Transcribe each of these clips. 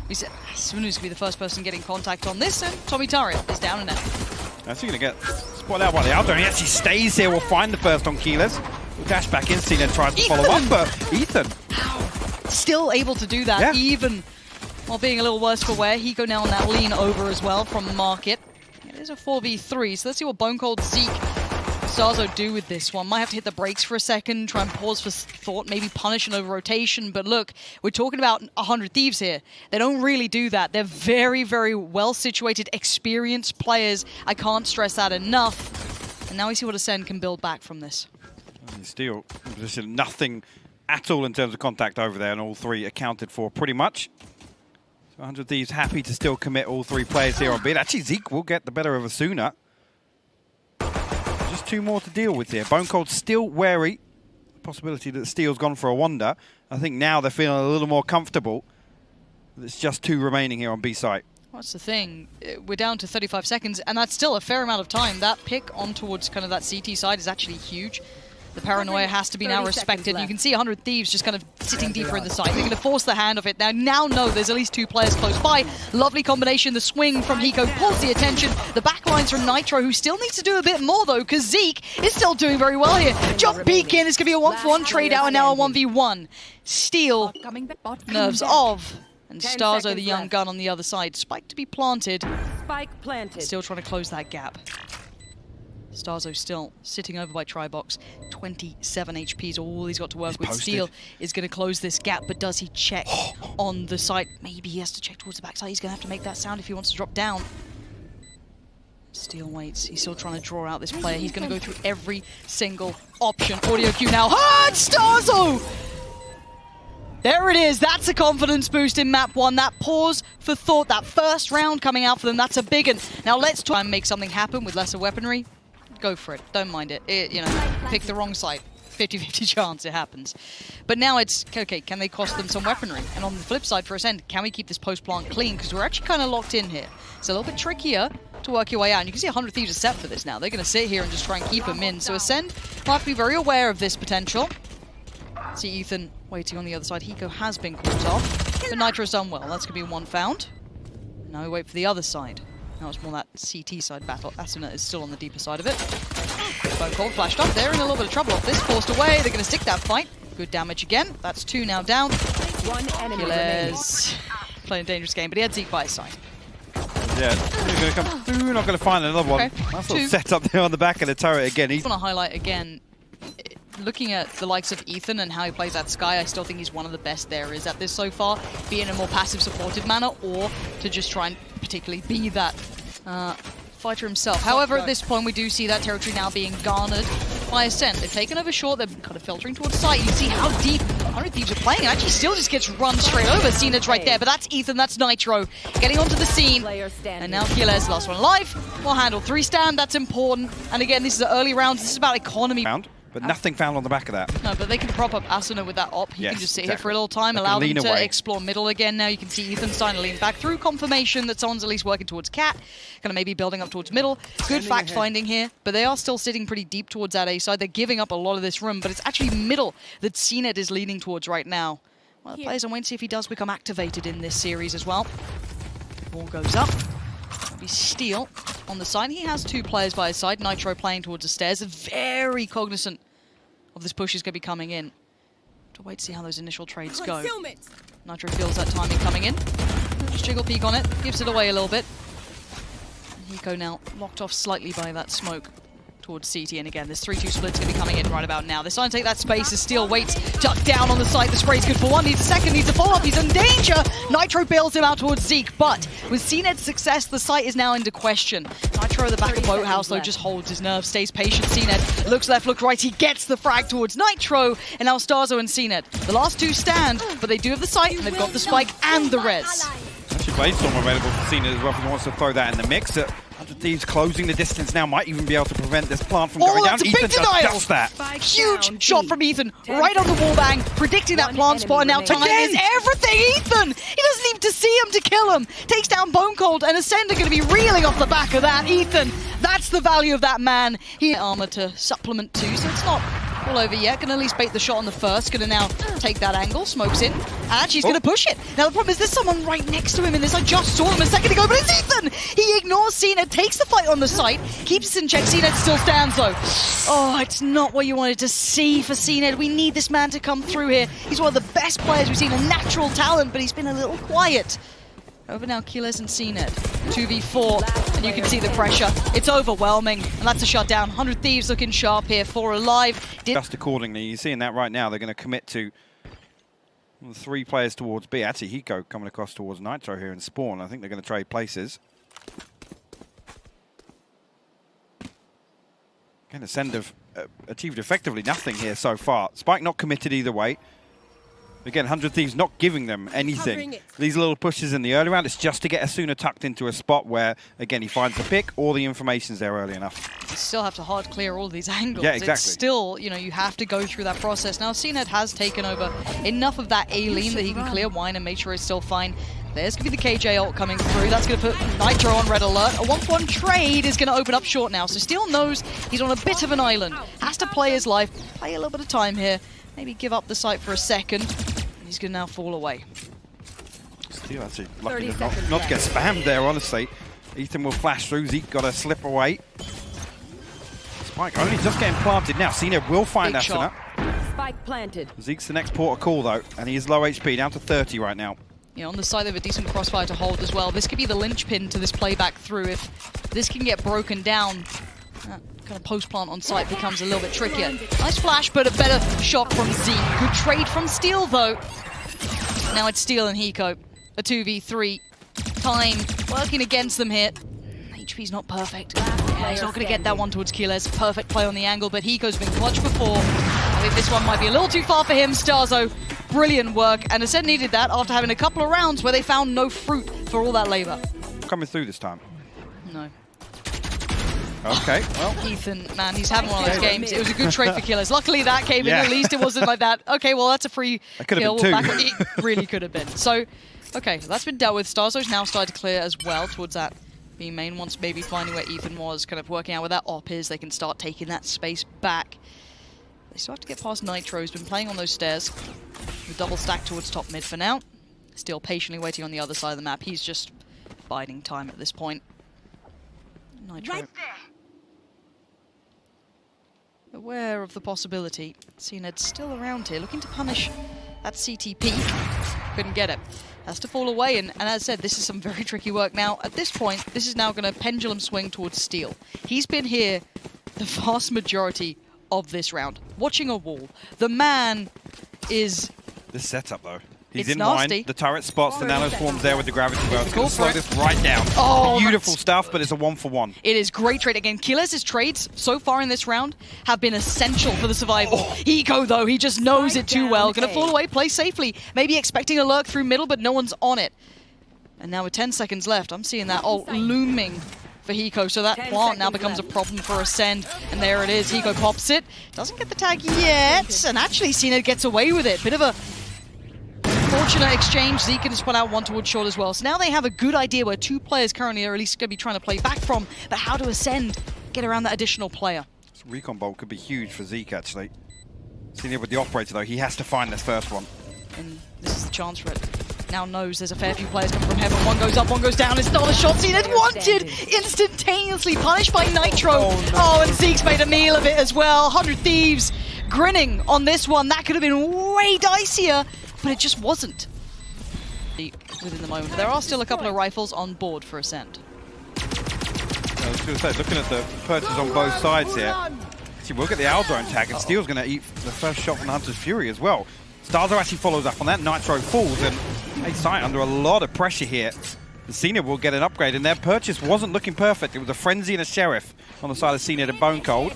Asuna's going to be the first person getting contact on this, and Tommy Taria is down and out. That's going to get spotted out by the Alto, and he actually stays here. We'll find the first on Kiles. We'll dash back in, cNed tries to follow up, but Ethan. Still able to do that, even while being a little worse for wear. Hiko now on that lean over as well from Market. It is a 4v3, so let's see what BONECOLD, Zeek, starxo do with this one. Might have to hit the brakes for a second, try and pause for thought, maybe punish an over-rotation. But look, we're talking about 100 Thieves here. They don't really do that. They're very, very well-situated, experienced players. I can't stress that enough. And now we see what Acend can build back from this. Still, position nothing at all in terms of contact over there, and all three accounted for pretty much. So 100 Thieves happy to still commit all three players here on B. Actually, Zeek will get the better of Asuna. Just two more to deal with here. BONECOLD still wary. The possibility that Steel's gone for a wander. I think now they're feeling a little more comfortable. It's just two remaining here on B site. What's the thing? We're down to 35 seconds, and that's still a fair amount of time. That pick on towards kind of that CT side is actually huge. The paranoia has to be now respected. You can see 100 Thieves just kind of sitting deeper in the side. They're going to force the hand of it. Now know there's at least two players close by. Lovely combination. The swing from Hiko pulls the attention. The backlines from Nitro, who still needs to do a bit more, though, because Zeek is still doing very well here. Jump peek in. It's going to be a 1-for-1 trade out, and now a 1v1. Steel, nerves of. And starxo, the young gun on the other side. Spike to be planted. Spike planted. Still trying to close that gap. starxo still sitting over by Tribox. 27 HP is all he's got to work with. Posted. Steel is going to close this gap, but does he check on the side? Maybe he has to check towards the backside. He's going to have to make that sound if he wants to drop down. Steel waits. He's still trying to draw out this player. He's going to go through every single option. Audio cue now. Ah, it's starxo! There it is. That's a confidence boost in map one. That pause for thought, that first round coming out for them, that's a big one. Now let's try and make something happen with lesser weaponry. Go for it. Don't mind it. You know, pick the wrong site. 50-50 chance it happens. But now it's, okay, can they cost them some weaponry? And on the flip side for Acend, can we keep this post-plant clean? Because we're actually kind of locked in here. It's a little bit trickier to work your way out. And you can see 100 Thieves are set for this now. They're going to sit here and just try and keep them in. So Acend will have to be very aware of this potential. See Ethan waiting on the other side. Hiko has been caught off, but Nitro's done well. That's going to be one found. Now we wait for the other side. Now it's more that CT side battle. Asuna is still on the deeper side of it. BONECOLD flashed up there, in a little bit of trouble off this. Forced away. They're going to stick that fight. Good damage again. That's two now down. Kiles playing a dangerous game, but he had Zeek by his side. Yeah, he's going to come through. Not going to find another one. Okay. That's sort of set up there on the back of the turret again. I want to highlight again. Looking at the likes of Ethan and how he plays at Sky, I still think he's one of the best there is at this so far, be in a more passive supportive manner or to just try and particularly be that fighter himself. However, at this point we do see that territory now being garnered by Acend. They've taken over short, they're kind of filtering towards the site. You can see how deep 100 Thieves are playing. Actually still just gets run straight over. cNed's right there, but that's Ethan, that's Nitro getting onto the scene. And now Kiles, last one alive. We'll handle 3 stand, that's important. And again, this is the early rounds, this is about economy. But nothing found on the back of that. No, but they can prop up Asuna with that op. He can just sit here for a little time, They allow them lean to away. explore middle again. Now you can see Ethan starting to lean back through confirmation that someone's at least working towards Cat. Kind of maybe building up towards middle. Good fact finding here, but they are still sitting pretty deep towards that A side. They're giving up a lot of this room, but it's actually middle that cNed is leaning towards right now. Well, the players are waiting to see if he does become activated in this series as well. Ball goes up. That'll be Steel on the side. He has 2 players by his side. Nitro playing towards the stairs. Very cognizant of this push is going to be coming in. To wait to see how those initial trades go. Nitro feels that timing coming in. Just jiggle peek on it, gives it away a little bit. And Hiko now locked off slightly by that smoke towards CT, and again, this 3-2 split's going to be coming in right about now. They're starting to take that space as Steel waits, tucked down on the site. The spray's good for one, needs a second, needs a follow-up, he's in danger! Nitro bails him out towards Zeek, but with cNed's success, the site is now into question. Nitro at the back of Boathouse, though, just holds his nerve, stays patient. cNed looks left, looks right, he gets the frag towards Nitro, and now starxo and cNed. The last 2 stand, but they do have the site, and they've got the spike and the res. Actually, Bladestorm available for cNed as well if he wants to throw that in the mix. 100 Thieves closing the distance now, might even be able to prevent this plant from going down. That's a big denial! Does that. Huge shot from Ethan, right on the wallbang, predicting that plant spot, and now time is everything! Ethan! He doesn't need to see him to kill him! Takes down BONECOLD, and Acend are going to be reeling off the back of that. Ethan, that's the value of that man. He armor to supplement too, so it's not all over yet. Gonna at least bait the shot on the first. Gonna now take that angle, smokes in, and actually he's gonna push it. Now the problem is there's someone right next to him in this. I just saw him a second ago, but it's Ethan! He ignores cNed, takes the fight on the site, keeps us in check. cNed still stands though. Oh, it's not what you wanted to see for cNed. We need this man to come through here. He's one of the best players we've seen, a natural talent, but he's been a little quiet. Over now, Kiles and cNed. 2v4, and you can see the pressure. It's overwhelming, and that's a shutdown. 100 Thieves looking sharp here, 4 alive. Just accordingly, you're seeing that right now. They're going to commit to 3 players towards B. Actually, Hiko coming across towards Nitro here in spawn. I think they're going to trade places. Again, Acend have achieved effectively nothing here so far. Spike not committed either way. Again, 100 Thieves not giving them anything. These little pushes in the early round, it's just to get Asuna tucked into a spot where, again, he finds the pick, all the information's there early enough. You still have to hard clear all these angles. Yeah, exactly. It's still, you know, you have to go through that process. Now, cNed has taken over enough of that A lane that he can clear Wine and make sure it's still fine. There's going to be the KJ ult coming through. That's going to put Nitro on red alert. A 1-for-1 trade is going to open up short now. So Steel knows he's on a bit of an island. Has to play his life, play a little bit of time here. Maybe give up the site for a second. He's going to now fall away. Steel actually lucky not to get spammed there, honestly. Ethan will flash through. Zeek got to slip away. Spike only just getting planted now. cNed will find Asuna. Spike planted. Zeke's the next port of call, though, and he is low HP, down to 30 right now. You know, on the side they have a decent crossfire to hold as well. This could be the linchpin to this playback through. If this can get broken down, that kind of post-plant on site becomes a little bit trickier. Nice flash, but a better shot from Zeek. Good trade from Steel, though. Now it's Steel and Hiko. A 2v3. Time working against them here. HP's not perfect. Yeah, he's not going to get that one towards Kiles. Perfect play on the angle, but Hiko's been clutch before. I think this one might be a little too far for him. starxo, brilliant work. And Acend needed that after having a couple of rounds where they found no fruit for all that labor. Coming through this time. No. Okay, well. Ethan, man, he's having one of those games. It was a good trade for Kiles. Luckily that came in, at least it wasn't like that. Okay, well, that's a free kill. Could have been 2. It really could have been. So, okay, that's been dealt with. starxo's now started to clear as well towards that B main. Once maybe finding where Ethan was, kind of working out where that op is, they can start taking that space back. They still have to get past Nitro. He's been playing on those stairs. The double stack towards top mid for now. Still patiently waiting on the other side of the map. He's just biding time at this point. Nitro. Right there. Aware of the possibility. cNed's still around here, looking to punish that CTP. Couldn't get it. Has to fall away, and as I said, this is some very tricky work. Now, at this point, this is now going to pendulum swing towards Steel. He's been here the vast majority of this round, watching a wall. The man is... This setup, though. He's it's in nasty. line. The turret spots, the nano swarms there with the gravity well. It's going to slow this right down. Oh, beautiful stuff, but it's a 1-for-1. It is great trade. Again, Kiles' trades so far in this round have been essential for the survival. Hiko, though, he just knows it too well. Going to fall away, play safely. Maybe expecting a lurk through middle, but no one's on it. And now with 10 seconds left, I'm seeing that ult looming for Hiko, so that plant now becomes a problem for Acend. And there it is. Hiko pops it. Doesn't get the tag yet. And actually, cNed gets away with it. Bit of a fortunate exchange. Zeek can just put out one towards short as well. So now they have a good idea where 2 players currently are at least going to be trying to play back from. But how do Acend get around that additional player? This recon bolt could be huge for Zeek, actually. Seeing it with the operator, though, he has to find this first one. And this is the chance for it. Now knows there's a fair few players coming from heaven. One goes up, one goes down. It's not a shot. cNed wanted, instantaneously punished by Nitro. Oh, and Zeke's made a meal of it as well. 100 Thieves grinning on this one. That could have been way dicier, but it just wasn't within the moment. There are still a couple of rifles on board for Acend. I was going to say, looking at the purchase on both sides here, see, we'll get the Aldrone tag, and Steel's going to eat the first shot from the Hunter's Fury as well. starxo actually follows up on that. Nitro falls, and a site under a lot of pressure here. The cNed will get an upgrade, and their purchase wasn't looking perfect. It was a Frenzy and a Sheriff on the side of cNed and BONECOLD.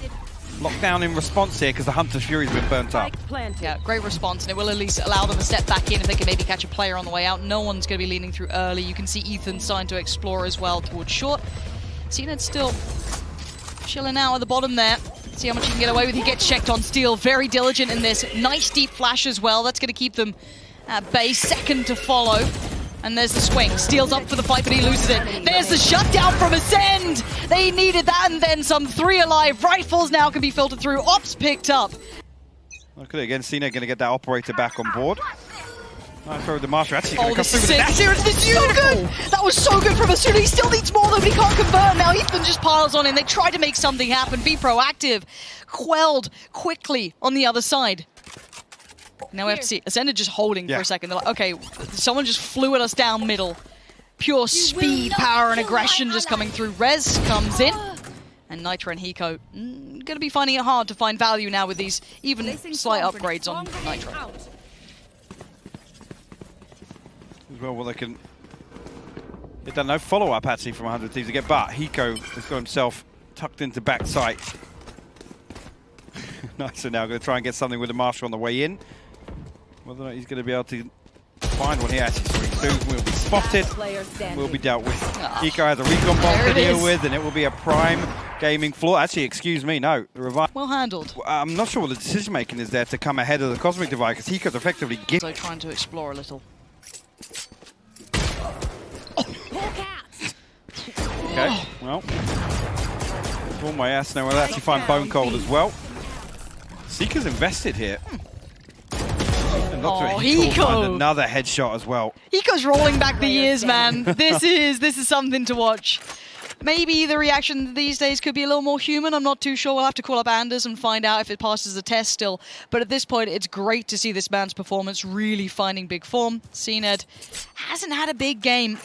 Lockdown in response here because the Hunter's Fury's been burnt up. Yeah, great response, and it will at least allow them to step back in if they can maybe catch a player on the way out. No one's going to be leaning through early. You can see Ethan starting to explore as well towards short. cNed's still chilling out at the bottom there. See how much he can get away with. He gets checked on Steel. Very diligent in this. Nice deep flash as well. That's going to keep them at bay. Second to follow. And there's the swing. Steel's up for the fight, but he loses it. There's the shutdown from Acend. They needed that and then some. 3 alive. Rifles now can be filtered through. Ops picked up. Look at it again. cNed going to get that operator back on board. Nice throw with the Master. Actually, Oh, going to come this through is with sick. the Seriously, this is so good. That was so good from Asuna. He still needs more though, but he can't convert. Now Ethan just piles on in. They try to make something happen, be proactive. Quelled quickly on the other side. Now FC, Acend just holding for a second. They're like, okay, someone just flew at us down middle. Pure speed, power, and aggression just coming through. Rez comes in. And Nitro and Hiko going to be finding it hard to find value now with these even slight upgrades on Nitro. As well, they can get done. No follow-up actually from 100 Thieves again, but Hiko has got himself tucked into back sight. Nice, so now going to try and get something with the Marshal on the way in. Whether or not he's going to be able to find one here, actually swings through, will be spotted, will be dealt with. Hiko has a recon bomb to deal with, and it will be a prime gaming flaw. Actually, excuse me, no. The revive. Well handled. I'm not sure what the decision making is there to come ahead of the Cosmic Divide, because Hiko's effectively So trying to explore a little. Okay, well. One way, Asuna will actually find BONECOLD as well. Seeker's invested here. Oh, Hiko! Another headshot as well. Hiko's rolling back the years, man. This is something to watch. Maybe the reaction these days could be a little more human. I'm not too sure. We'll have to call up Anders and find out if it passes the test still. But at this point, it's great to see this man's performance really finding big form. cNed hasn't had a big game.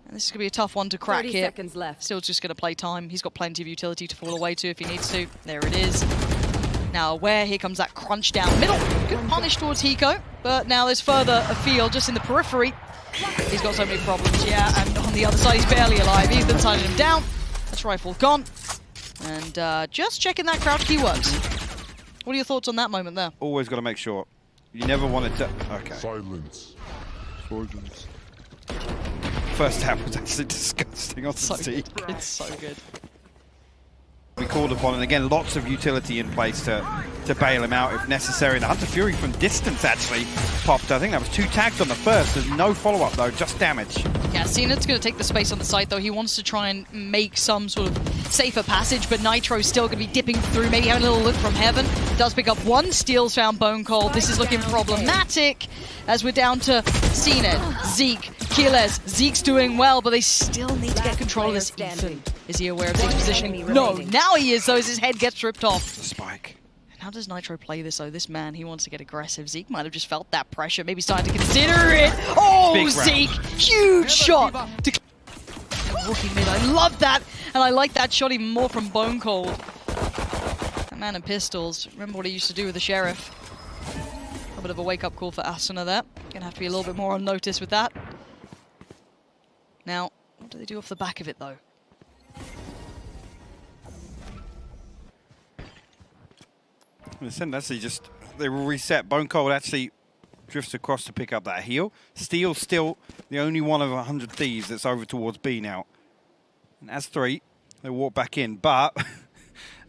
And this is going to be a tough one to crack 30 here. seconds left. Still just going to play time. He's got plenty of utility to fall away to if he needs to. There it is. Now, here comes that crunch down middle. Good punish towards Hiko, but now there's further afield, just in the periphery. He's got so many problems, yeah, and on the other side, he's barely alive. Ethan signing him down. That's rifle gone. And just checking that crouch key works. What are your thoughts on that moment there? Always got to make sure. You never want it to... Okay. Silence. Silence. First tap was actually disgusting on the Zeek. It's so good. We called upon, and again, lots of utility in place to bail him out if necessary. The Hunter Fury from distance actually popped. I think that was 2 tags on the first. There's no follow-up though, just damage. Yeah, cNed's going to take the space on the site though. He wants to try and make some sort of safer passage, but Nitro's still going to be dipping through, maybe having a little look from heaven. Does pick up 1 steals, found BONECOLD. This is looking problematic as we're down to cNed, Zeek, Kiles. Zeke's doing well, but they still need to get control of this. Ethan, is he aware of Zeke's positioning? No, now he is though, as his head gets ripped off. The spike. And how does Nitro play this though? This man, he wants to get aggressive. Zeek might have just felt that pressure, maybe starting to consider it. Oh, Zeek! Huge shot! Rookie mid, I love that! And I like that shot even more from BONECOLD. That man and pistols, remember what he used to do with the Sheriff. A bit of a wake-up call for Asuna there. Gonna have to be a little bit more on notice with that. Now, what do they do off the back of it though? Listen, actually just, they will reset. BONECOLD actually drifts across to pick up that heal. Steel's still the only one of 100 Thieves that's over towards B now. And as 3, they walk back in, but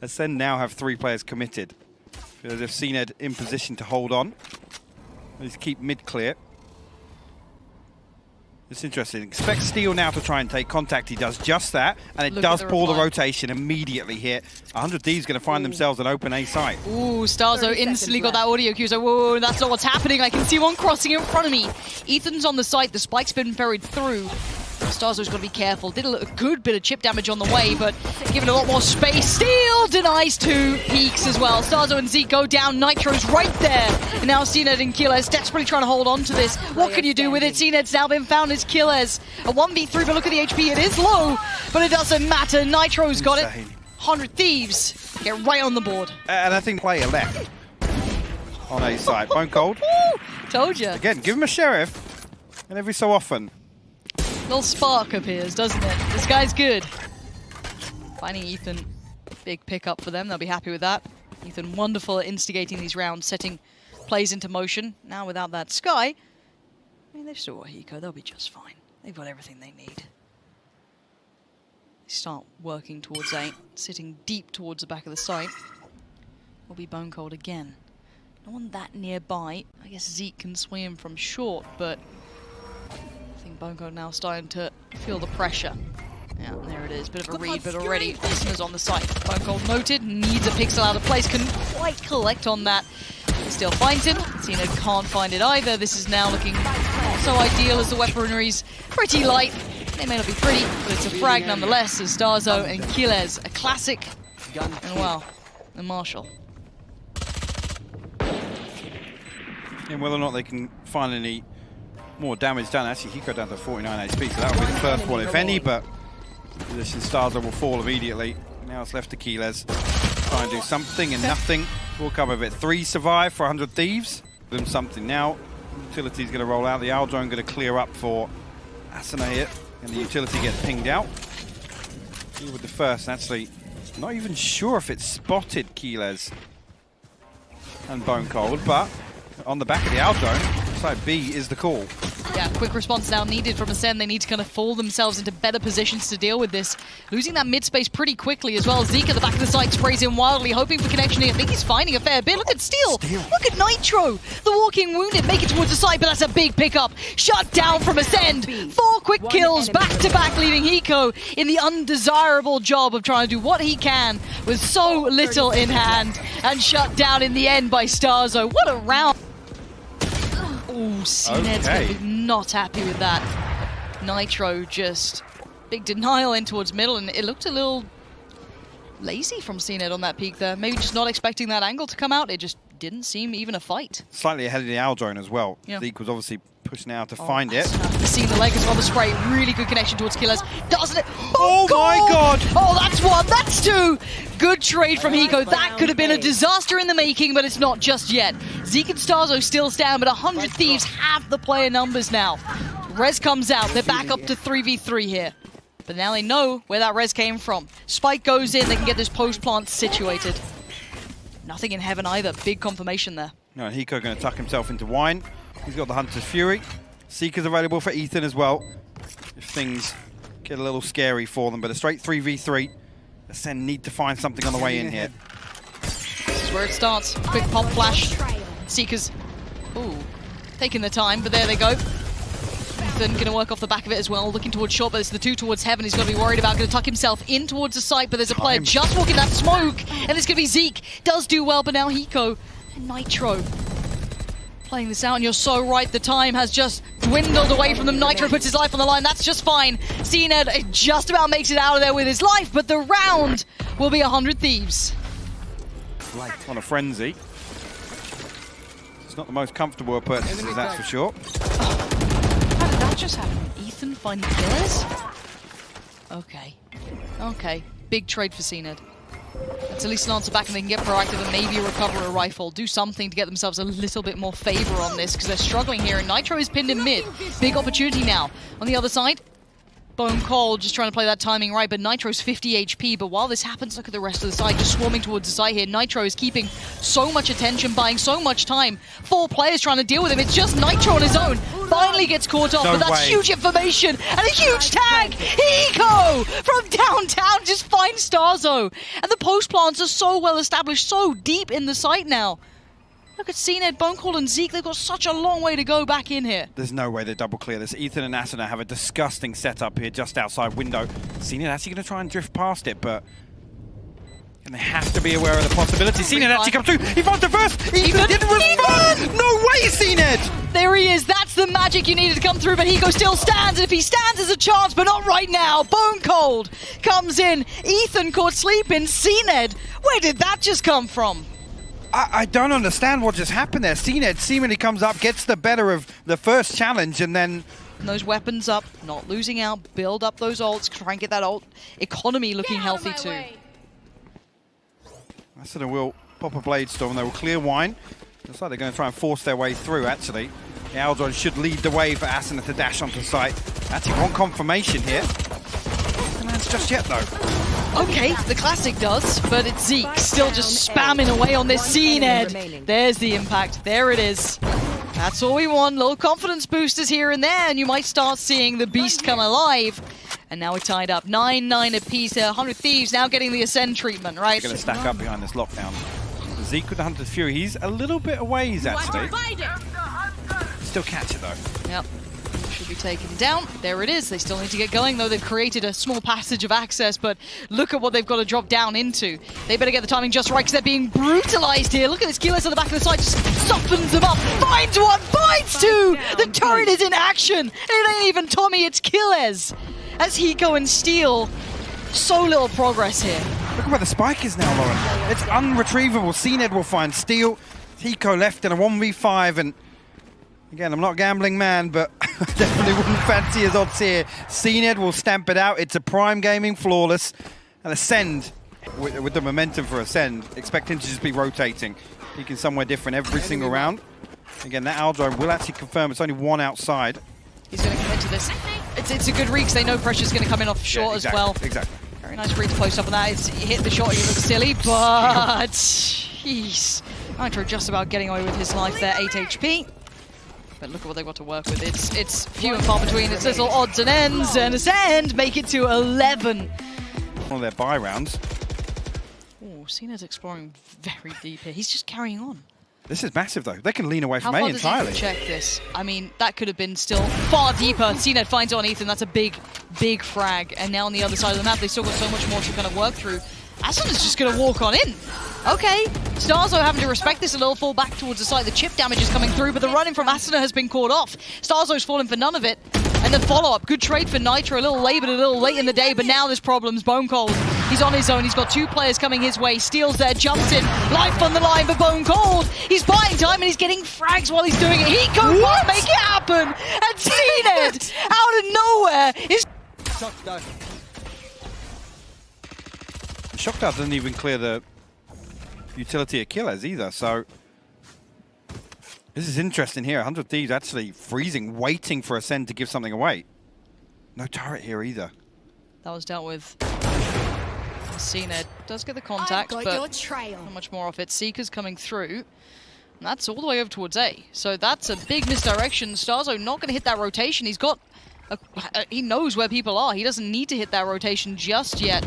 Acend now have 3 players committed. As if cNed in position to hold on. Let's keep mid clear. It's interesting. Expect Steel now to try and take contact. He does just that, and it does pull the rotation immediately here. 100 Thieves going to find themselves an open A site. Ooh, starxo instantly got that audio cue. So, whoa, that's not what's happening. I can see one crossing in front of me. Ethan's on the site. The spike's been buried through. starxo's got to be careful. Did a good bit of chip damage on the way, but given a lot more space. Steel denies 2 peaks as well. starxo and Zeek go down. Nitro's right there. And now cNed and Kiles desperately trying to hold on to this. What can you do with it? cNed's now been found as Kiles. A 1v3, but look at the HP. It is low, but it doesn't matter. Nitro's got it. 100 Thieves get right on the board. And I think player left on A side. BONECOLD. Told you. Again, give him a Sheriff, and every so often. Little spark appears, doesn't it? This guy's good. Finding Ethan, big pickup for them. They'll be happy with that. Ethan, wonderful at instigating these rounds, setting plays into motion. Now without that Sky, I mean, they've still got Hiko. They'll be just fine. They've got everything they need. They start working towards A, sitting deep towards the back of the site. Will be BONECOLD again. No one that nearby. I guess Zeek can swim from short, but I think BONECOLD now starting to feel the pressure. Yeah, there it is. Bit of a read, but already Bismar's on the site. BONECOLD noted, needs a pixel out of place, couldn't quite collect on that. Still finds him. cNed can't find it either. This is now looking not so ideal as the weaponry's pretty light. They may not be pretty, but it's a frag nonetheless as starxo and Kiles, a classic, and well, the Marshall. And whether or not they can find any more damage done. Actually, Hiko down to 49 HP, so that'll be the first one, if any, but position starxo will fall immediately. Now it's left to Kiles. Try and do something and nothing. We'll cover a bit. 3 survive for 100 Thieves. Give them something now. Utility's going to roll out. The owl drone going to clear up for Asuna here. And the utility gets pinged out. Here with the first. Actually, not even sure if it spotted Kiles and BONECOLD, but on the back of the owl drone, side B is the call. Yeah, quick response now needed from Acend. They need to kind of fall themselves into better positions to deal with this. Losing that mid space pretty quickly as well. Zeek at the back of the site sprays in wildly, hoping for connection here. I think he's finding a fair bit. Look at Steel. Look at Nitro. The walking wounded make it towards the site, but that's a big pickup. Shut down from Acend. 4 quick kills back to back, leaving Hiko in the undesirable job of trying to do what he can with so little in hand, and shut down in the end by starxo. What a round. Oh, cNed's going to be not happy with that. Nitro just big denial in towards middle, and it looked a little lazy from cNed on that peak there. Maybe just not expecting that angle to come out. It just didn't seem even a fight. Slightly ahead of the owl drone as well. Yeah. Zeek was obviously pushing out to find it. Seeing the leg as well, the spray. Really good connection towards Kiles. Doesn't it? Oh my god! Oh, that's 1, that's 2! Good trade from Hiko. That could have been a disaster in the making, but it's not just yet. Zeek and starxo still stand, but 100 Thieves have the player numbers now. Res comes out. They're back up to 3v3 here. But now they know where that res came from. Spike goes in. They can get this post plant situated. Nothing in heaven either. Big confirmation there. No, Hiko going to tuck himself into wine. He's got the Hunter's Fury. Seeker's available for Ethan as well, if things get a little scary for them. But a straight 3v3. Acend need to find something on the way in here. This is where it starts. Quick pop flash. Seekers, ooh, taking the time, but there they go. Ethan going to work off the back of it as well, looking towards short, but it's the 2 towards heaven he's going to be worried about. Going to tuck himself in towards the site, but there's a player just walking that smoke, and it's going to be Zeek. Does do well, but now Hiko and Nitro playing this out, and you're so right, the time has just dwindled away from them. Nitro puts his life on the line, that's just fine. cNed just about makes it out of there with his life, but the round will be 100 Thieves. On a frenzy. It's not the most comfortable of purchases, that's for sure. How did that just happen? Ethan finding killers? Okay. Okay. Big trade for cNed. Let's at least answer back and they can get proactive and maybe recover a rifle. Do something to get themselves a little bit more favor on this because they're struggling here. And Nitro is pinned in mid. Big opportunity now. On the other side, BONECOLD just trying to play that timing right, but Nitro's 50 HP. But while this happens, look at the rest of the side just swarming towards the side here. Nitro is keeping so much attention, buying so much time. 4 players trying to deal with him. It's just Nitro on his own. Finally gets caught off, but that's huge information and a huge tag. Hiko from downtown just finds starxo. And the post plants are so well established, so deep in the site now. Look at cNed, BONECOLD and Zeek. They've got such a long way to go back in here. There's no way they double clear this. Ethan and Asuna have a disgusting setup here just outside window. cNed actually going to try and drift past it, but and they have to be aware of the possibility. cNed actually comes through. He finds the first. Ethan didn't respond. No way, cNed. There he is. That's the magic you needed to come through, but Hiko still stands. And if he stands, there's a chance, but not right now. BONECOLD comes in. Ethan caught sleeping. cNed, where did that just come from? I don't understand what just happened there. cNed seemingly comes up, gets the better of the first challenge, and then... And those weapons up, not losing out, build up those ults, try and get that ult economy looking healthy too. Asuna will pop a Blade Storm, they will clear wine. Looks like they're going to try and force their way through, actually. The Aldron should lead the way for Asuna to dash onto site. Actually, one confirmation here. No man's just yet, though. Okay, the classic does, but it's Zeek still just spamming away on this cNed. There's the impact. There it is. That's all we want. Little confidence boosters here and there, and you might start seeing the beast come alive. And now we're tied up. 9-9 apiece there. 100 Thieves now getting the Acend treatment, right? Going to stack up behind this lockdown. Zeek with the Hunter's Fury. He's a little bit away, actually. Still catch it, though. Yep. Should be taken down. There it is. They still need to get going, though. They've created a small passage of access, but look at what they've got to drop down into. They better get the timing just right because they're being brutalized here. Look at this. Kiles on the back of the side just softens them up. Finds one, finds two. The turret is in action. It ain't even Tommy, it's Kiles. As Hiko and Steel, so little progress here. Look at where the spike is now, Lauren. It's unretrievable. cNed will find Steel. Hiko left in a 1v5, and again, I'm not a gambling man, but I definitely wouldn't fancy his odds here. cNed will stamp it out. It's a prime gaming flawless. And Acend, with the momentum for Acend, expect him to just be rotating. He can somewhere different every single round. Again, that Aldrome will actually confirm it's only one outside. He's going to commit to this. It's a good read because they know pressure's going to come in off short exactly, as well. Exactly. Very nice read to post up on that. He hit the shot, he looks silly, but jeez. Nitro just about getting away with his life there, 8 HP. But look at what they've got to work with. It's few and far between. It's little odds and ends, and Acend make it to 11. One of their buy rounds. Oh, cNed's exploring very deep here. He's just carrying on. This is massive, though. They can lean away How from far A does entirely. Ethan check this? I mean, that could have been still far deeper. cNed finds it on Ethan. That's a big, big frag. And now on the other side of the map, they still got so much more to kind of work through. Asuna's just going to walk on in. Okay, starxo having to respect this a little, fall back towards the side. The chip damage is coming through, but the run-in from Asuna has been caught off. starxo's fallen for none of it. And then follow-up, good trade for Nitro, a little late, but a little late in the day, but now there's problems. BONECOLD, he's on his own, he's got two players coming his way. Steals there, jumps in, life on the line for BONECOLD. He's buying time and he's getting frags while he's doing it. Hiko can't make it happen! And cNed, out of nowhere, is... ShockDoug doesn't even clear the utility of Kiles either, so this is interesting here. 100 Thieves actually freezing, waiting for Acend to give something away. No turret here either. That was dealt with. cNed does get the contact, but not much more off it. Seeker's coming through. And that's all the way over towards A. So that's a big misdirection. starxo not going to hit that rotation. He's got... he knows where people are. He doesn't need to hit that rotation just yet.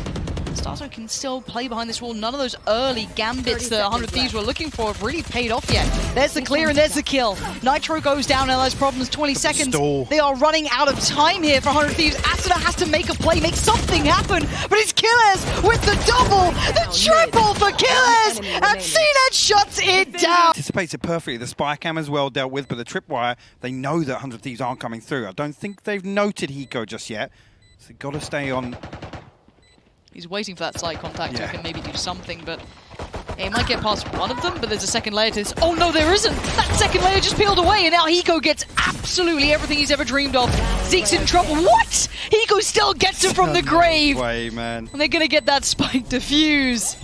starxo can still play behind this wall. None of those early gambits that 100 Thieves were looking for have really paid off yet. There's the clear and there's the kill. Nitro goes down and has problems. 20 seconds. Stall. They are running out of time here for 100 Thieves. Asuna has to make a play, make something happen. But it's Kiles with the double, the triple for Kiles. And cNed shuts it down. Anticipates it perfectly. The spy cam as well dealt with, but the tripwire, they know that 100 Thieves aren't coming through. I don't think they've noted Hiko just yet. So they've got to stay on. He's waiting for that side contact so he can maybe do something, but he might get past one of them, but there's a second layer to this. Oh no, there isn't! That second layer just peeled away, and now Hiko gets absolutely everything he's ever dreamed of. Zeke's in trouble. What? Hiko still gets him from the grave! No way, man. And they're gonna get that spike defuse.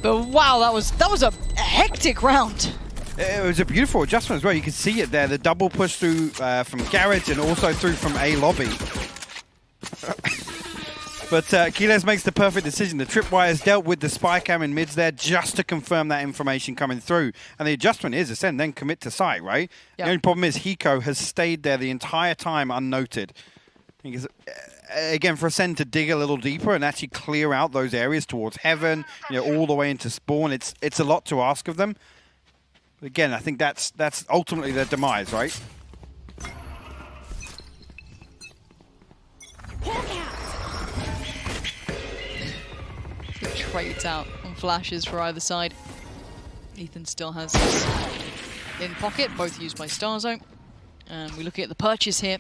But wow, that was a hectic round. It was a beautiful adjustment as well. You can see it there. The double push through from Gares and also through from A lobby. But Kiles makes the perfect decision. The tripwire is dealt with the spy cam in mids there just to confirm that information coming through. And the adjustment is Acend then commit to site, right? Yep. The only problem is Hiko has stayed there the entire time unnoted. Because, again, for Acend to dig a little deeper and actually clear out those areas towards heaven, you know, all the way into spawn, it's a lot to ask of them. But again, I think that's ultimately their demise, right? Trades out on flashes for either side. Ethan still has this in pocket, both used by starxo. And we look at the purchase here.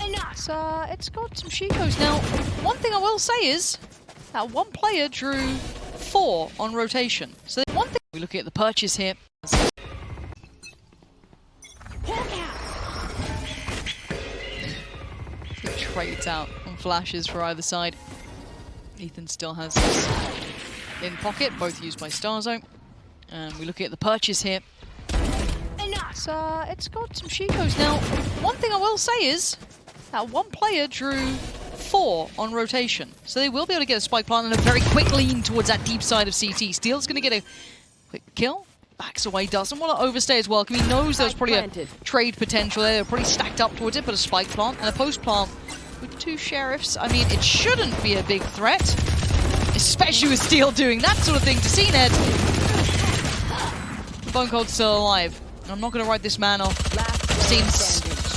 It's got some Shikos. Now, one thing I will say is that one player drew 4 on rotation. So one thing we look at the purchase here. Trades out on flashes for either side. Ethan still has this in pocket, both used by starxo. And we look at the purchase here. It's got some Shikos. Now, one thing I will say is that one player drew 4 on rotation. So they will be able to get a spike plant and a very quick lean towards that deep side of CT. Steel's going to get a quick kill. Backs away, doesn't want to overstay as well. He knows there's probably a trade potential there. They're pretty stacked up towards it, but a spike plant and a post plant. With 2 sheriffs, I mean, it shouldn't be a big threat. Especially with Steel doing that sort of thing to cNed. BONECOLD's still alive. And I'm not going to write this man off. I've seen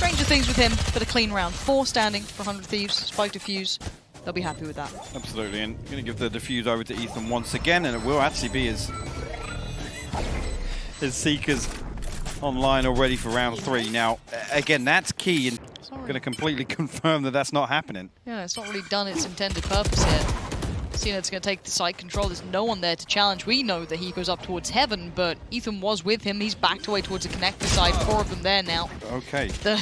stranger things with him, but a clean round. 4 standing for 100 Thieves, spike defuse. They'll be happy with that. Absolutely, and going to give the defuse over to Ethan once again, and it will actually be his Seekers online already for round 3. Now, again, that's key, and going to completely confirm that that's not happening. Yeah, it's not really done its intended purpose here. cNed's going to take the site control. There's no one there to challenge. We know that he goes up towards heaven, but Ethan was with him. He's backed away towards the connector side. 4 of them there now. Okay. The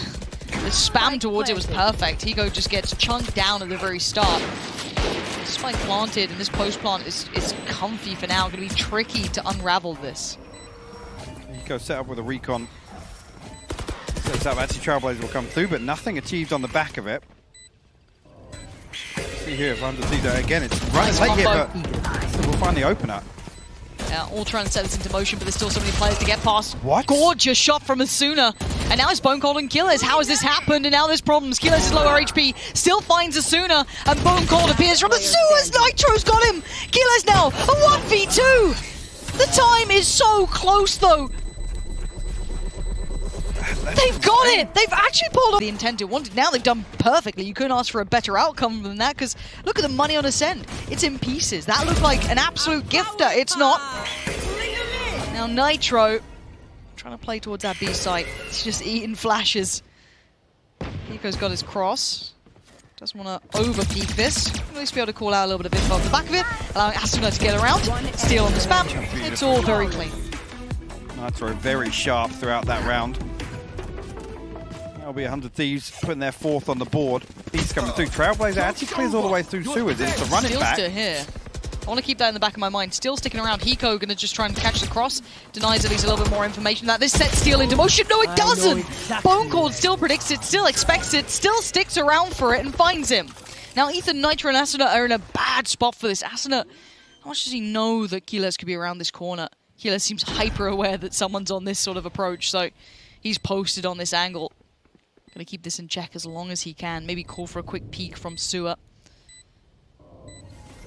spam towards it was perfect. Hiko just gets chunked down at the very start. Spike planted, and this post plant is comfy for now. Going to be tricky to unravel this. Hiko set up with a recon. Sets up, actually Trailblazers will come through, but nothing achieved on the back of it. See here, if 100 Thieves again, it's running late here, but we'll find the opener. Yeah, all trying to set this into motion, but there's still so many players to get past. What? Gorgeous shot from Asuna. And now it's BONECOLD and Kiles. How has this happened? And now there's problems. Kiles is lower HP, still finds Asuna, and BONECOLD appears from the sewers. Nitro's got him. Kiles now, a 1v2. The time is so close, though. They've got it! They've actually pulled off the intent it wanted. Now they've done perfectly. You couldn't ask for a better outcome than that, because look at the money on Acend. It's in pieces. That looked like an absolute gifter. It's not. Now Nitro, trying to play towards that B site. He's just eating flashes. Hiko's got his cross. Doesn't want to over-peek this. At least be able to call out a little bit of info off the back of it, allowing Asuna to get around. Steal on the spam. It's all very clean. Nitro very sharp throughout that round. That'll be 100 Thieves putting their 4th on the board. He's coming through. Trailblazer actually clears all the way through sewers. It's a running back. Still to here. I want to keep that in the back of my mind. Still sticking around. Hiko going to just try and catch the cross. Denies at least a little bit more information. That this sets Steel into motion. No, it doesn't. BONECOLD still predicts it, still expects it, still sticks around for it and finds him. Now Ethan, Nitro, and Asuna are in a bad spot for this. Asuna, how much does he know that Kiles could be around this corner? Kiles seems hyper aware that someone's on this sort of approach, so he's posted on this angle. Gonna keep this in check as long as he can. Maybe call for a quick peek from Sewer.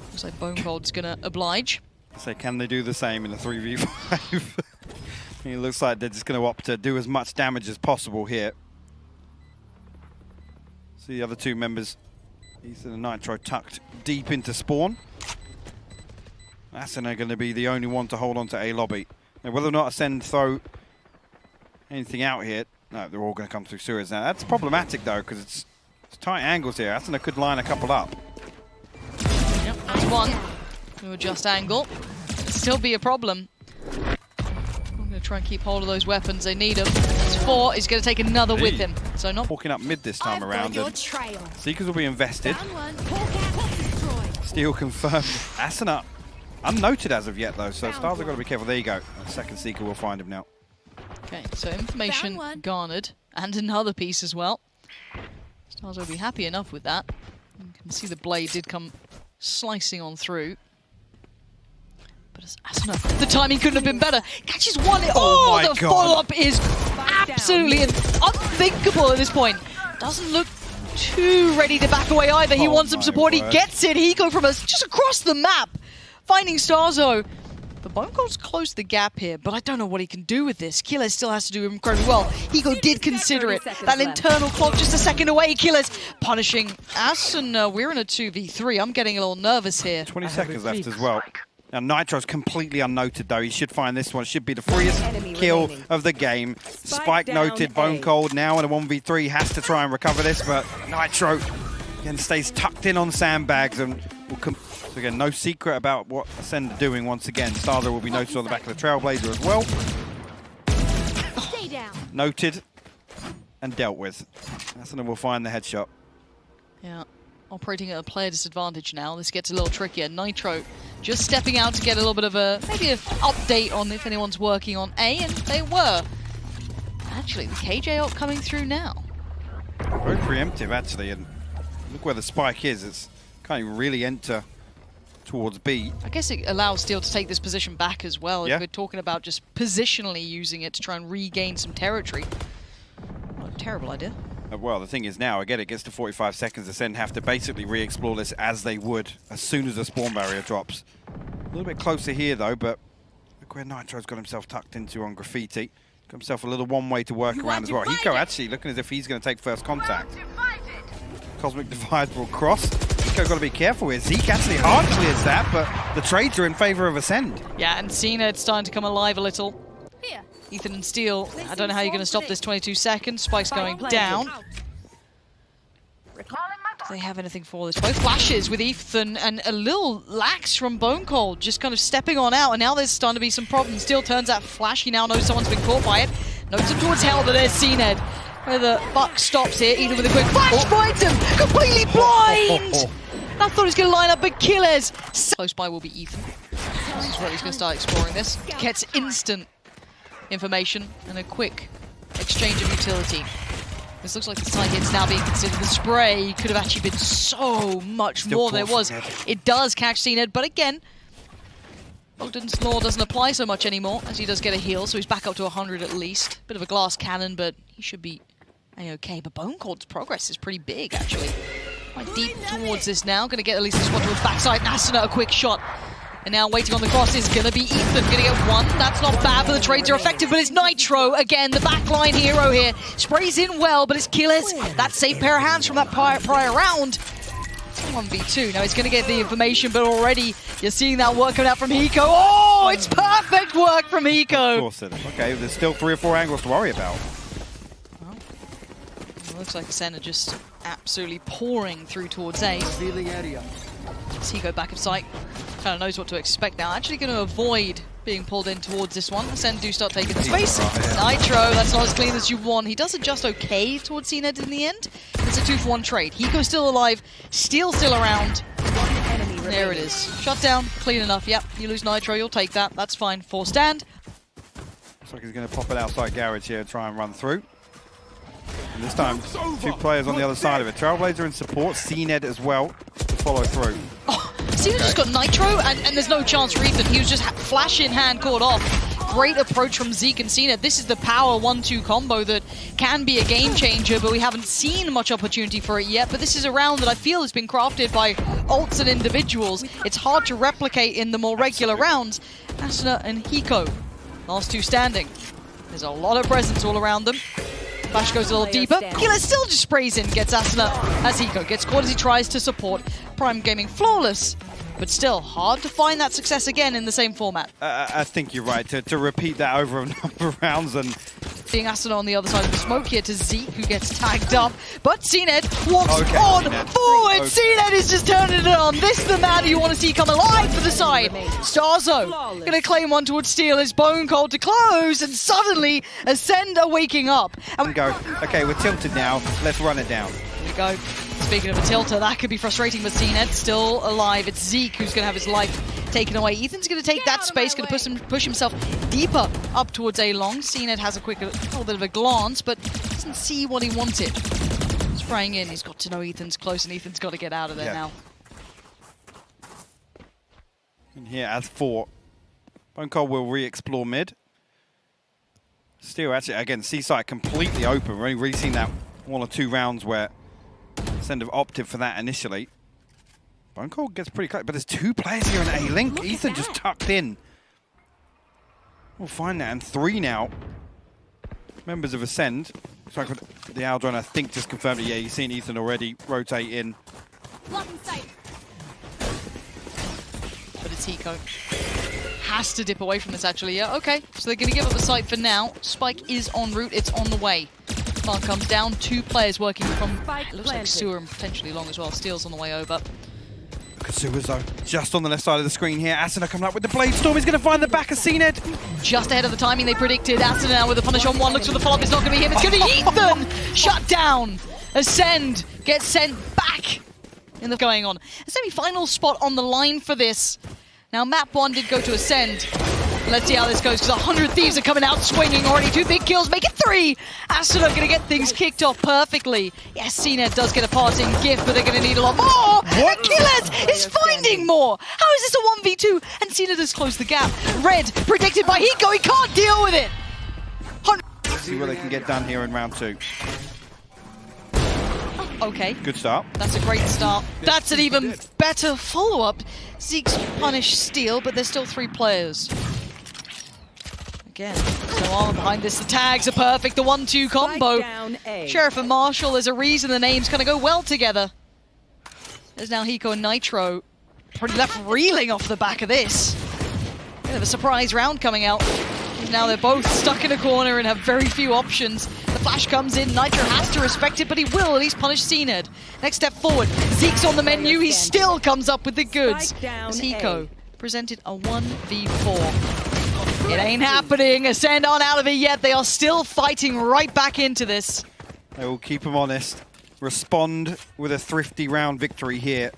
Looks like BONECOLD's gonna oblige. So can they do the same in a 3v5? It looks like they're just gonna opt to do as much damage as possible here. See the other 2 members, Ethan and Nitro, tucked deep into spawn. Asuna going to be the only one to hold on to A lobby. Now whether or not Acend throw anything out here, no, they're all going to come through sewers. Now that's problematic though, because it's tight angles here. Asuna could line a couple up. Yep, that's one. To adjust angle. It'll still be a problem. I'm going to try and keep hold of those weapons. They need them. That's 4. He's going to take another with him. So not walking up mid this time around. Seekers will be invested. Steel confirmed. Asuna unnoted as of yet though, so Stars have got to be careful. There you go. The second Seeker will find him now. Okay, so information garnered, and another piece as well. Stars will be happy enough with that. You can see the blade did come slicing on through. But as Asuna, the timing couldn't have been better. Catches one. Oh, the follow-up is absolutely unthinkable at this point. Doesn't look too ready to back away either. He wants some support. He gets it. Hiko from us just across the map, finding starxo. But BONECOLD's closed the gap here, but I don't know what he can do with this. Kiles still has to do incredibly well. Hiko did consider it. That internal clock just a second away. Kiles punishing Asuna. We're in a 2v3. I'm getting a little nervous here. 20 seconds left as well. Now Nitro's completely unnoted though. He should find this one. Should be the freest kill of the game. Spike noted. BONECOLD now in a 1v3 has to try and recover this, but Nitro again stays tucked in on sandbags and will come. So again, no secret about what Acend are doing once again. starxo will be noted on the back of the Trailblazer as well. Stay down. Noted and dealt with. Asuna will find the headshot. Yeah, operating at a player disadvantage now. This gets a little trickier. Nitro just stepping out to get a little bit of maybe an update on if anyone's working on A, and they were. Actually, the KJ ult coming through now. Very preemptive actually, and look where the spike is. It's can't even really enter towards B. I guess it allows Steel to take this position back as well. Yeah. If we're talking about just positionally using it to try and regain some territory. What a terrible idea. Well, the thing is now, again, it gets to 45 seconds. Acend have to basically re-explore this as they would as soon as the spawn barrier drops. A little bit closer here though, but look where Nitro's got himself tucked into on Graffiti. Got himself a little one-way to work around as well. Hiko actually looking as if he's going to take first contact. Cosmic Divide will cross. Hiko got to be careful here. Zeek actually hard clears that, but the trades are in favor of Acend. Yeah, and cNed starting to come alive a little. Here. Ethan and Steel, I don't know how you're going to stop this 22 seconds. Spike's going down. Do they have anything for this? Both flashes with Ethan and a little lax from BONECOLD, just kind of stepping on out, and now there's starting to be some problems. Steel turns out flash, he now knows someone's been caught by it. Notes him towards hell, but there's cNed. Where the buck stops here, Ethan with a quick flash finds him! Completely blind! I thought he was going to line up, but Kiles. Close by will be Ethan. This is where he's going to start exploring this. Gets instant information and a quick exchange of utility. This looks like the side hit's now being considered. The spray could have actually been so much more than it was. It does catch cNed, but again, Ogden's law doesn't apply so much anymore, as he does get a heal, so he's back up to 100 at least. Bit of a glass cannon, but he should be A-okay. But BONECOLD's progress is pretty big, actually. Quite deep towards this now. Going to get at least a spot towards backside. Asuna, a quick shot. And now waiting on the cross is going to be Ethan. Going to get one. That's not bad, but the trades are effective. But it's Nitro, again, the backline hero here. Sprays in well, but it's Kiles. That safe pair of hands from that prior round. 1v2. Now he's going to get the information, but already you're seeing that work coming out from Hiko. Oh, it's perfect work from Hiko. Of course it is. Okay, there's still 3 or 4 angles to worry about. Well, it looks like Acend are just absolutely pouring through towards A. Revealing area. Hiko back of sight. Kind of knows what to expect now. Actually going to avoid being pulled in towards this one. Acend do start taking the space. Nitro, that's not as clean as you want. He does adjust okay towards cNed in the end. It's a 2-for-1 trade. Hiko's still alive. Steel still around. There it is. Shut down. Clean enough. Yep, you lose Nitro. You'll take that. That's fine. 4 stand. Looks like he's going to pop it outside Gares here and try and run through. And this time, 2 players on the other side of it. Trailblazer in support. cNed as well to follow through. Oh, cNed just got Nitro, and there's no chance for Ethan. He was just flash in hand caught off. Great approach from Zeek and cNed. This is the power 1-2 combo that can be a game changer, but we haven't seen much opportunity for it yet. But this is a round that I feel has been crafted by ults and individuals. It's hard to replicate in the more regular rounds. Asuna and Hiko, last 2 standing. There's a lot of presence all around them. Flash goes a little deeper. Kiles still just sprays in, gets Asuna as Hiko gets caught as he tries to support. Prime Gaming flawless, but still hard to find that success again in the same format. I think you're right to repeat that over a number of rounds and Being Asuna on the other side of the smoke here to Zeek, who gets tagged up. But cNed walks on forward. cNed is just turning it on. This is the man you want to see come alive for the side. starxo going to claim one towards Steel. His BONECOLD to close, and suddenly Acend are waking up. And go, okay, we're tilted now. Let's run it down. Here we go. Speaking of a tilter, that could be frustrating, but cNed still alive. It's Zeek who's going to have his life taken away. Ethan's going to take that space, going to push himself deeper up towards A long. cNed has a little bit of a glance, but doesn't see what he wanted. Spraying in, he's got to know Ethan's close, and Ethan's got to get out of there now. And here as 4. BONECOLD will re-explore mid. Still, actually, again, C-site completely open. We've only really seen that 1 or 2 rounds where Acend have opted for that initially. BONECOLD gets pretty close, but there's 2 players here in A-Link. Ethan just tucked in. We'll find that, and 3 now. Members of Acend. So the Aldron, I think, just confirmed it. Yeah, you've seen Ethan already rotate in. Blocking sight. But it's Hiko. Has to dip away from this, actually. Yeah, okay. So they're going to give up the site for now. Spike is en route. It's on the way. Plant comes down. 2 players working from... It looks like Sewer and potentially Long as well. Steel's on the way over. Look at Sewers, though. Just on the left side of the screen here. Asuna coming up with the Blade Storm. He's going to find the back of cNed. Just ahead of the timing they predicted. Asuna now with the punish on 1. Looks for the follow-up. It's not going to be him. It's going to be Ethan! Shut down! Acend gets sent back in the going on. A semi-final spot on the line for this. Now, map 1 did go to Acend. Let's see how this goes, because 100 Thieves are coming out swinging already. 2 big kills, make it 3! Asuna going to get things kicked off perfectly. Yes, cNed does get a passing gift, but they're going to need a lot more! What? And Kiles is finding more! How is this a 1v2? And cNed has closed the gap. Red, predicted by Hiko, he can't deal with it! See what they can get done here in round 2. Okay. Good start. That's a great start. That's an even better follow-up. Zeek's punish Steel, but there's still 3 players. Again, No armor behind this. The tags are perfect. The 1-2 combo. Down A. Sheriff and Marshall, there's a reason the names kind of go well together. There's now Hiko and Nitro. Probably left reeling off the back of this. Bit of a surprise round coming out. Now they're both stuck in a corner and have very few options. The flash comes in. Nitro has to respect it, but he will at least punish cNed. Next step forward. Zeke's on the menu. He still comes up with the goods. As Hiko presented a 1v4. It ain't happening. Acend aren't out of it yet. They are still fighting right back into this. They will keep them honest. Respond with a thrifty round victory here.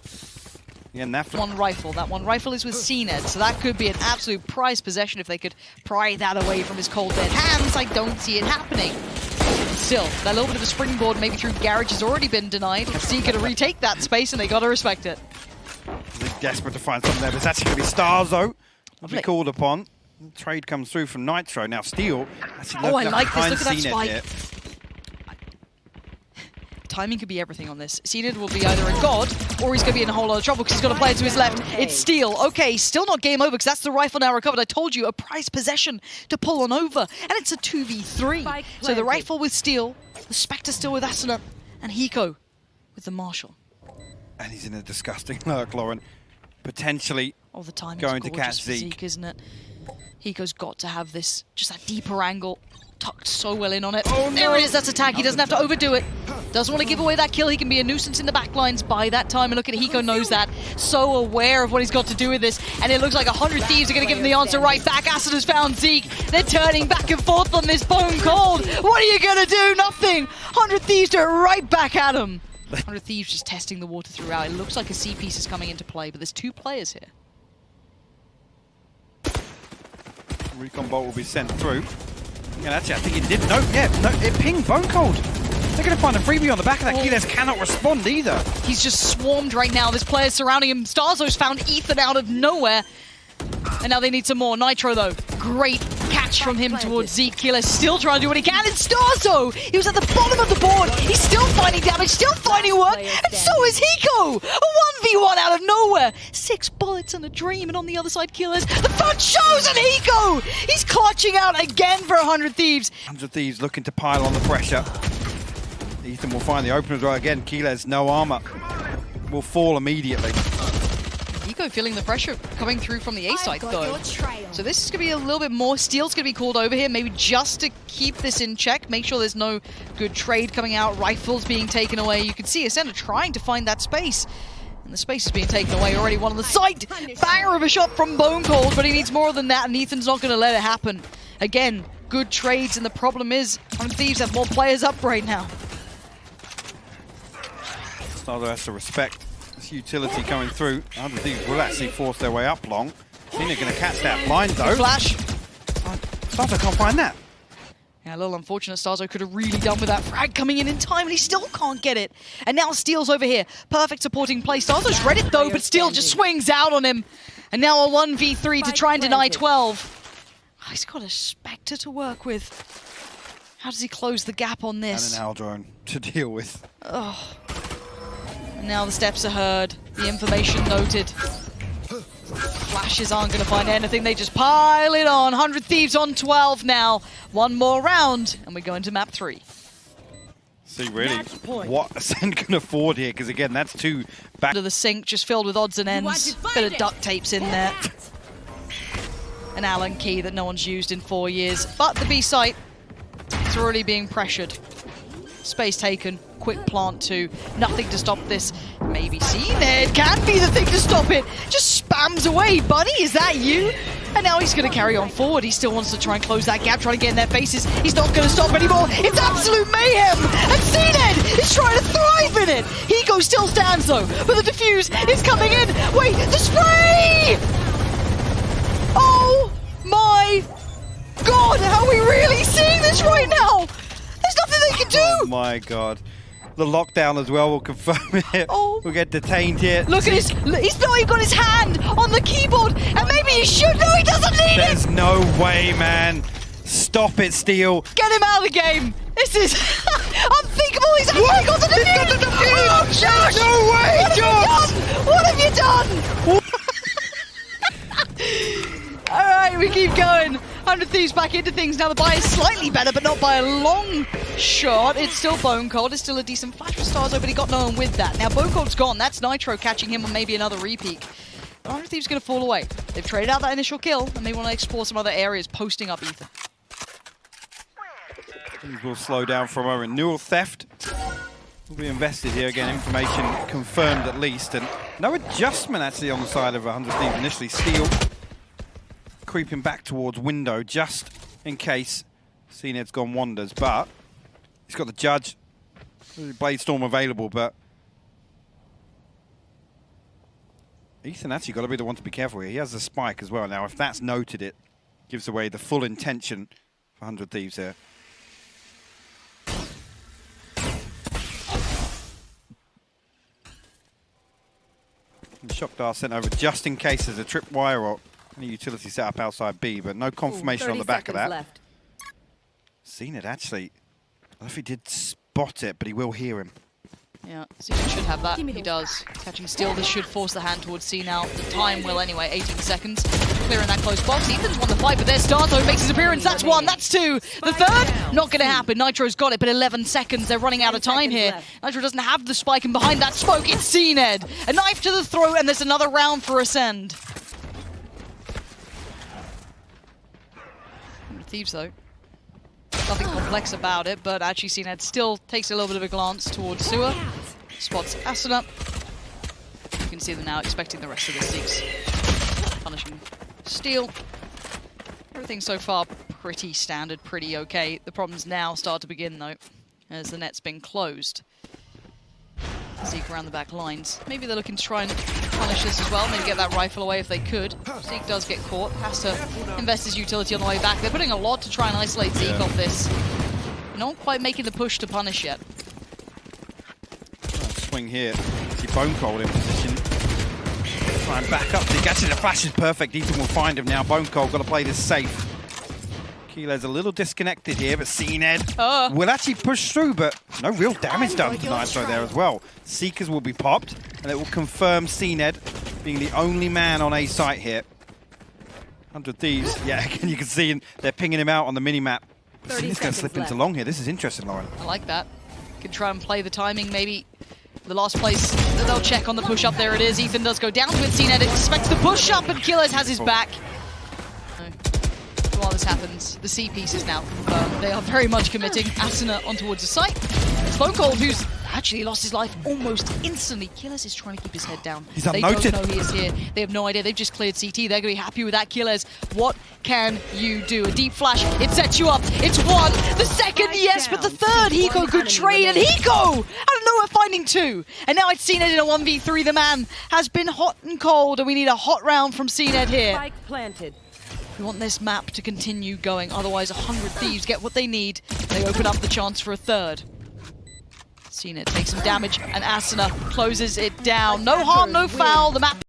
Yeah, and that one rifle. That one rifle is with cNed, so that could be an absolute prized possession if they could pry that away from his cold dead hands. I don't see it happening. Still, that little bit of a springboard maybe through Garage has already been denied. Zeke to retake that space, and they got to respect it. They're desperate to find something there, but it's actually going to be starxo. Will be called upon. Trade comes through from Nitro. Now Steel. Oh, I like this. Look at that spike. Here. Timing could be everything on this. cNed will be either a god, or he's going to be in a whole lot of trouble because he's got a player to his left. It's Steel. Okay, still not game over because that's the rifle now recovered. I told you, a prized possession to pull on over. And it's a 2v3. So the rifle with Steel, the Spectre still with Asuna, and Hiko with the Marshall. And he's in a disgusting lurk, Lauren. Potentially the timing's going to catch Zeke, isn't it? Hiko's got to have this, just that deeper angle. Tucked so well in on it. Oh, no. There it is, that's a tag. He doesn't have to overdo it. Doesn't want to give away that kill. He can be a nuisance in the backlines by that time. And look at Hiko knows that. So aware of what he's got to do with this. And it looks like 100 Thieves are going to give him the answer right back. Acid has found Zeke. They're turning back and forth on this BONECOLD. What are you going to do? Nothing. 100 Thieves do it right back at him. 100 Thieves just testing the water throughout. It looks like a C piece is coming into play, but there's 2 players here. Recon bolt will be sent through. Yeah, actually, I think it did. No, it pinged BONECOLD. They're going to find a freebie on the back of that. Kiles cannot respond either. He's just swarmed right now. This player's surrounding him. starxo's found Ethan out of nowhere. And now they need some more. Nitro, though. Great catch from him towards Zeke. Kiles still trying to do what he can. And starxo! He was at the bottom of the board. He's still finding damage, still finding work. And so is Hiko! A 1v1 out of nowhere. 6 bullets and a dream. And on the other side, Kiles. The front shows and Hiko! He's clutching out again for 100 Thieves. 100 Thieves looking to pile on the pressure. Ethan will find the openers right again. Kiles, no armor. Will fall immediately. Hiko feeling the pressure coming through from the A side, though. So this is going to be a little bit more. Steel's going to be called over here, maybe just to keep this in check, make sure there's no good trade coming out, rifles being taken away. You can see Acend trying to find that space. And the space is being taken away already. One on the side. Banger of a shot from BONECOLD, but he needs more than that, and Ethan's not going to let it happen. Again, good trades, and the problem is, 100 Thieves have more players up right now. starxo has to respect utility coming through. 100 Thieves will actually force their way up long. Cena going to catch that blind though. Flash. starxo can't find that. Yeah, a little unfortunate. starxo could have really done with that frag coming in time, and he still can't get it. And now Steel's over here. Perfect supporting play. starxo's read it though, but Steel just swings out on him. And now a 1v3 to try and deny 12. Oh, he's got a Spectre to work with. How does he close the gap on this? And an Aldrone to deal with. Oh. Now the steps are heard, the information noted. Flashes aren't going to find anything, they just pile it on. 100 Thieves on 12 now. One more round, and we go into map 3. See, really, what Acend can afford here, because again, that's 2 back. Under the sink, just filled with odds and ends. Bit of duct tapes in there. An Allen key that no one's used in 4 years. But the B site is already being pressured. Space taken. Quick plant too. Nothing to stop this. Maybe cNed can be the thing to stop it. Just spams away. Buddy, is that you? And now he's going to carry on forward. He still wants to try and close that gap, trying to get in their faces. He's not going to stop anymore. It's absolute mayhem. And cNed is trying to thrive in it. Hiko still stands though, but the defuse is coming in. Wait, the spray! Oh my God, are we really seeing this right now? There's nothing they can do. Oh my God. The lockdown as well will confirm it. Oh. We'll get detained here. Look at his, he's not even got his hand on the keyboard, and maybe he should. No, he doesn't need it. There's no way, man. Stop it, Steel. Get him out of the game. This is unthinkable. He's actually got the defuse. Oh, Josh. No way, Josh. What have you done? All right, we keep going. 100 Thieves back into things. Now the buy is slightly better, but not by a long shot. It's still BONECOLD. It's still a decent flash for starxo, but he got no one with that. Now BONECOLD's gone. That's Nitro catching him on maybe another repeat. 100 Thieves going to fall away. They've traded out that initial kill, and they want to explore some other areas, posting up Ethan. Things will slow down for a moment. Neural theft will be invested here. Again, information confirmed at least. And no adjustment actually on the side of 100 Thieves. Initially, Steel creeping back towards window just in case cNed's gone wanders. But he's got the Judge, Blade Storm available. But Ethan actually got to be the one to be careful here. He has the spike as well. Now, if that's noted, it gives away the full intention for 100 Thieves here. Shock dart sent over just in case there's a tripwire or any utility set up outside B, but no confirmation on the back of that. Left. cNed actually, I don't know if he did spot it, but he will hear him. Yeah, cNed should have that. He does. Catching Steel, this should force the hand towards C now. The time will anyway, 18 seconds. Clearing that close box. Ethan's won the fight, but there's starxo makes his appearance. That's one, that's two. The third, not going to happen. Nitro's got it, but 11 seconds. They're running out of time here. Nitro doesn't have the spike, and behind that smoke, it's cNed. A knife to the throat, and there's another round for Acend. Thieves, though. Nothing complex about it, but actually cNed still takes a little bit of a glance towards Sewer. Spots Asuna. You can see them now expecting the rest of the Zeeks. Punishing Steel. Everything so far pretty standard, pretty okay. The problems now start to begin though, as the net's been closed. Zeek around the back lines. Maybe they're looking to try and punish this as well, maybe get that rifle away if they could. Zeek does get caught, has to invest his utility on the way back. They're putting a lot to try and isolate Zeek off this. Not quite making the push to punish yet. Swing here. See BONECOLD in position. Try and back up. Actually, the flash is perfect. Ethan will find him now. BONECOLD got to play this safe. Kiles a little disconnected here, but cNed will actually push through, but no real damage done to Nitro there as well. Seekers will be popped, and it will confirm cNed being the only man on A site here. 100 Thieves, yeah, again you can see him, they're pinging him out on the mini-map. cNed's going to slip into long here. This is interesting, Lauren. I like that. Can try and play the timing, maybe the last place they'll check on the push-up. There it is. Ethan does go down to it. cNed expects the push-up, and Kiles has his back. While this happens, the C piece is now confirmed. They are very much committing. Asuna on towards the site. It's BONECOLD who's actually lost his life almost instantly. Kiles is trying to keep his head down. He's unnoted. They don't know he is here. They have no idea. They've just cleared CT. They're going to be happy with that. Kiles, what can you do? A deep flash. It sets you up. It's one. The second, yes, but the third. Hiko, good trade. And Hiko, out of nowhere, finding two. And now it's cNed in a 1v3. The man has been hot and cold, and we need a hot round from cNed here. Spike planted. We want this map to continue going, otherwise 100 Thieves get what they need. They open up the chance for a third. cNed takes some damage, and Asuna closes it down. No harm, no foul. The map